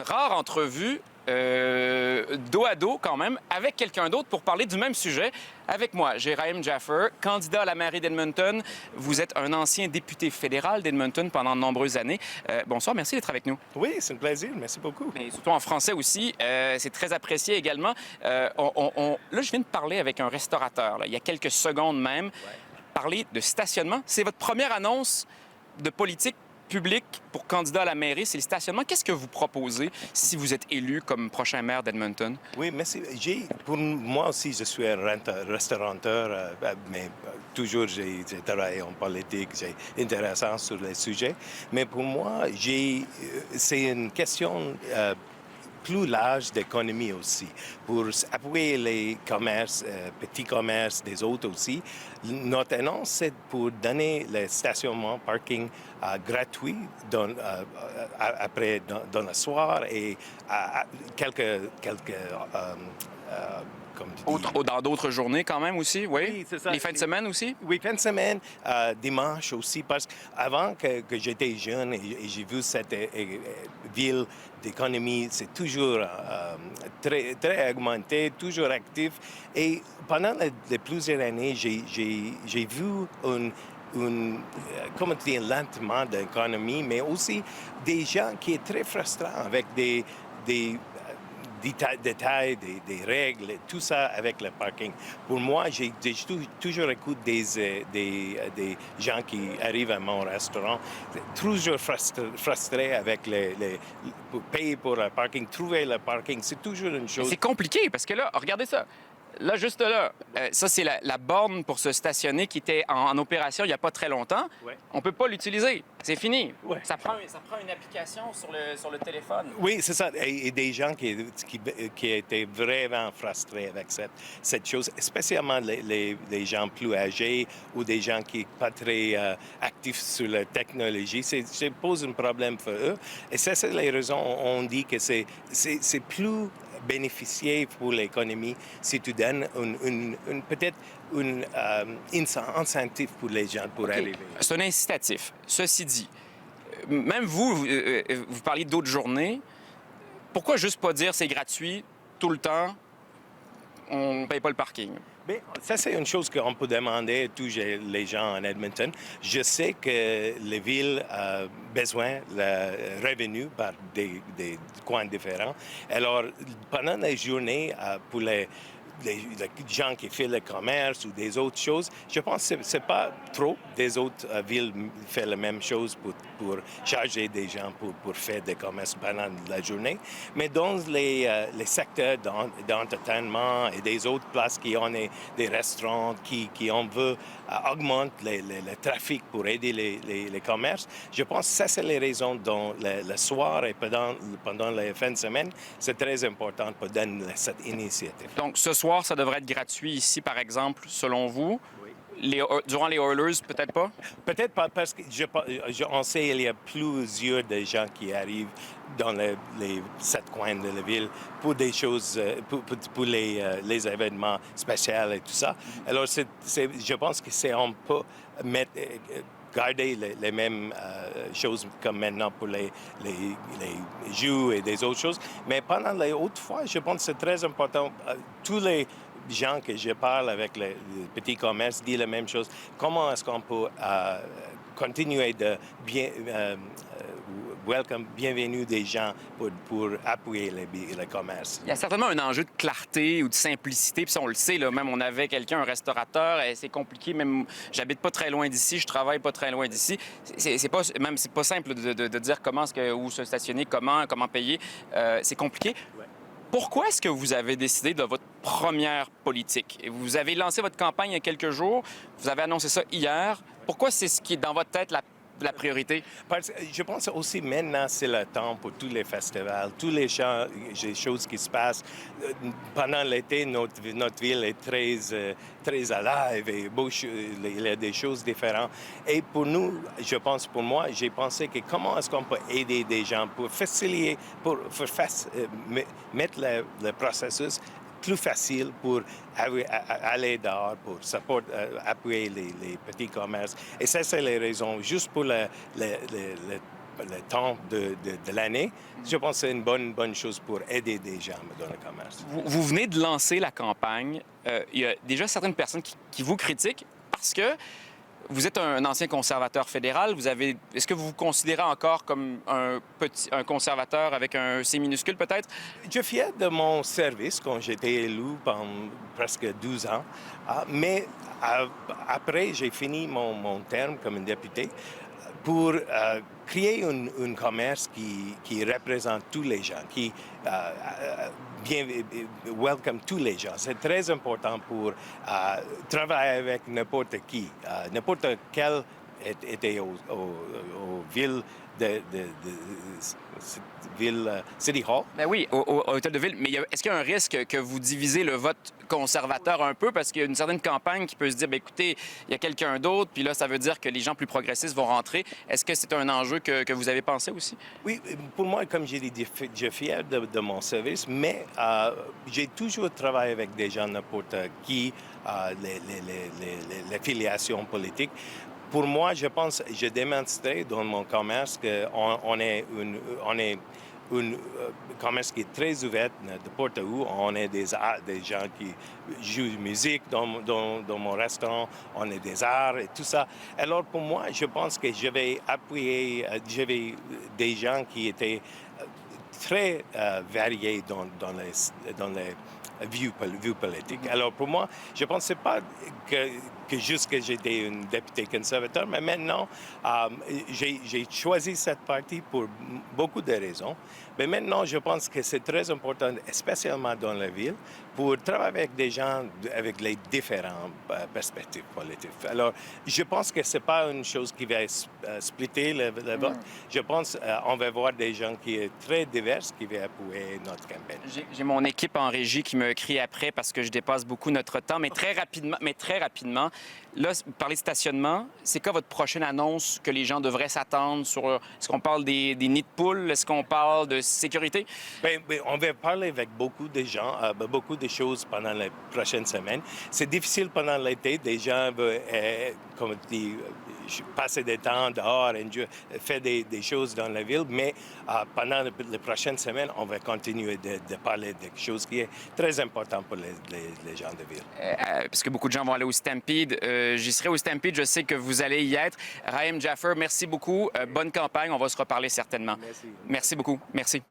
rare entrevue dos à dos quand même avec quelqu'un d'autre pour parler du même sujet. Avec moi, j'ai Raïm Jaffer, candidat à la mairie d'Edmonton. Vous êtes un ancien député fédéral d'Edmonton pendant de nombreuses années. Bonsoir, merci d'être avec nous. Oui, c'est un plaisir. Merci beaucoup. Et surtout en français aussi, c'est très apprécié également. Là, je viens de parler avec un restaurateur, là, il y a quelques secondes même, parler de stationnement. C'est votre première annonce de politique public pour candidat à la mairie, c'est le stationnement. Qu'est-ce que vous proposez si vous êtes élu comme prochain maire d'Edmonton? Oui, merci. Pour moi aussi, je suis un restaurateur, mais toujours j'ai travaillé en politique, j'ai intéressant sur les sujets. Mais pour moi, c'est une question plus large d'économie aussi, pour appuyer les commerces, petits commerces des autres aussi. Notre annonce, c'est pour donner le stationnement, parking gratuit après dans le soir et quelques comme tu dis. Dans d'autres journées quand même aussi, oui? Oui, c'est ça. Les fins de semaine aussi? Oui, fin de semaine, dimanche aussi, parce qu'avant que j'étais jeune et j'ai vu cette ville d'économie, c'est toujours très, très augmenté, toujours actif. Et pendant les plusieurs années, j'ai vu comment dire, lentement d'économie, mais aussi des gens qui sont très frustrants avec des détails, des règles, tout ça avec le parking. Pour moi, j'ai toujours écouté des gens qui arrivent à mon restaurant, toujours frustrés avec pour payer pour le parking, trouver le parking. C'est toujours une chose. C'est compliqué parce que là, regardez ça. Là, juste là, ça, c'est la borne pour se stationner qui était en opération il n'y a pas très longtemps. Ouais. On ne peut pas l'utiliser. C'est fini. Ouais. Ça prend une application sur le téléphone. Oui, c'est ça. Et des gens qui étaient vraiment frustrés avec cette chose, spécialement les gens plus âgés ou des gens qui ne sont pas très actifs sur la technologie. Ça pose un problème pour eux. Et ça, c'est les raisons on dit que c'est plus bénéficier pour l'économie si tu donnes peut-être une incentive pour les gens pour arriver. C'est un incitatif. Ceci dit, même vous parliez d'autres journées. Pourquoi juste pas dire c'est gratuit tout le temps, on ne paye pas le parking? Bien, ça, c'est une chose qu'on peut demander à tous les gens en Edmonton. Je sais que les villes ont besoin de revenus par des coins différents. Alors, pendant les journées, pour les gens qui font le commerce ou des autres choses, je pense que ce n'est pas trop des autres villes font la même chose pour charger des gens pour faire des commerces pendant la journée. Mais dans les secteurs d'entertainment et des autres places qui ont des restaurants qui on veut augmenter le trafic pour aider les commerces, je pense que ça, c'est les raisons dont le soir et pendant les fins de semaine, c'est très important pour donner cette initiative. Donc, ce soir, ça devrait être gratuit ici, par exemple, selon vous. Oui. Durant les Oilers, peut-être pas? Peut-être pas, parce que on sait qu'il y a plusieurs de gens qui arrivent dans les 7 coins de la ville pour des choses, pour les événements spéciaux et tout ça. Alors, je pense que on peut garder les mêmes choses comme maintenant pour les jeux et des autres choses. Mais pendant les autres fois, je pense que c'est très important. Tous les gens que je parle avec les petits commerces disent la même chose. Comment est-ce qu'on peut continuer de bienvenue des gens pour appuyer les commerces? Il y a certainement un enjeu de clarté ou de simplicité. Puis ça, on le sait, là, même on avait quelqu'un, un restaurateur, et c'est compliqué. Même, j'habite pas très loin d'ici, je travaille pas très loin d'ici. C'est pas simple de dire où se stationner, comment payer. C'est compliqué. Ouais. Pourquoi est-ce que vous avez décidé de votre première politique? Vous avez lancé votre campagne il y a quelques jours, vous avez annoncé ça hier. Pourquoi c'est ce qui est dans votre tête la priorité? Parce que je pense aussi maintenant, c'est le temps pour tous les festivals, tous les choses qui se passent. Pendant l'été, notre ville est très alive et il y a des choses différentes. Et pour nous, je pense, pour moi, j'ai pensé que comment est-ce qu'on peut aider des gens pour faciliter, pour mettre le processus plus facile pour aller dehors, pour appuyer les petits commerces. Et ça, c'est les raisons. Juste pour le temps de l'année, je pense que c'est une bonne chose pour aider des gens dans le commerce. Vous venez de lancer la campagne. Il y a déjà certaines personnes qui vous critiquent parce que vous êtes un ancien conservateur fédéral. Est-ce que vous vous considérez encore comme un conservateur avec un C minuscule, peut-être? Je suis fier de mon service quand j'étais élu pendant presque 12 ans. Mais après, j'ai fini mon terme comme député pour créer un commerce qui représente tous les gens, qui welcome tous les gens. C'est très important pour travailler avec n'importe qui, n'importe quelle était aux villes City Hall. Ben oui, au hôtel de ville. Mais est-ce qu'il y a un risque que vous divisez le vote conservateur un peu? Parce qu'il y a une certaine campagne qui peut se dire, bien, écoutez, il y a quelqu'un d'autre, puis là, ça veut dire que les gens plus progressistes vont rentrer. Est-ce que c'est un enjeu que vous avez pensé aussi? Oui, pour moi, comme j'ai dit, je suis fier de mon service, mais j'ai toujours travaillé avec des gens, n'importe qui, les filiations politiques. Pour moi, je pense, j'ai démontré dans mon commerce qu'on est un commerce qui est très ouvert n'importe où. On est des gens qui jouent de musique dans mon restaurant, on est des arts et tout ça. Alors pour moi, je pense que je vais appuyer des gens qui étaient très variés dans les vues politiques. Alors pour moi, je ne pensais pas que juste que j'étais un député conservateur, mais maintenant, j'ai choisi cette partie pour beaucoup de raisons. Mais maintenant, je pense que c'est très important, spécialement dans la ville, pour travailler avec des gens avec les différentes perspectives politiques. Alors, je pense que ce n'est pas une chose qui va splitter le vote. Je pense qu'on va voir des gens qui sont très divers qui vont appuyer notre campagne. J'ai mon équipe en régie qui me crie après parce que je dépasse beaucoup notre temps, mais très rapidement. Là, vous parlez de stationnement. C'est quoi votre prochaine annonce que les gens devraient s'attendre sur... Est-ce qu'on parle des nids de poules? Est-ce qu'on parle de sécurité? Bien, on va parler avec beaucoup de gens, beaucoup de choses pendant les prochaines semaines. C'est difficile pendant l'été. Des gens veulent, comme tu dis, passer des temps dehors, faire des choses dans la ville. Mais pendant les prochaines semaines, on va continuer de parler de choses qui est très importantes pour les gens de ville. Parce que beaucoup de gens vont aller au Stampede. J'y serai au Stampede. Je sais que vous allez y être. Raïm Jaffer, merci beaucoup. Bonne campagne. On va se reparler certainement. Merci. Merci beaucoup. Merci.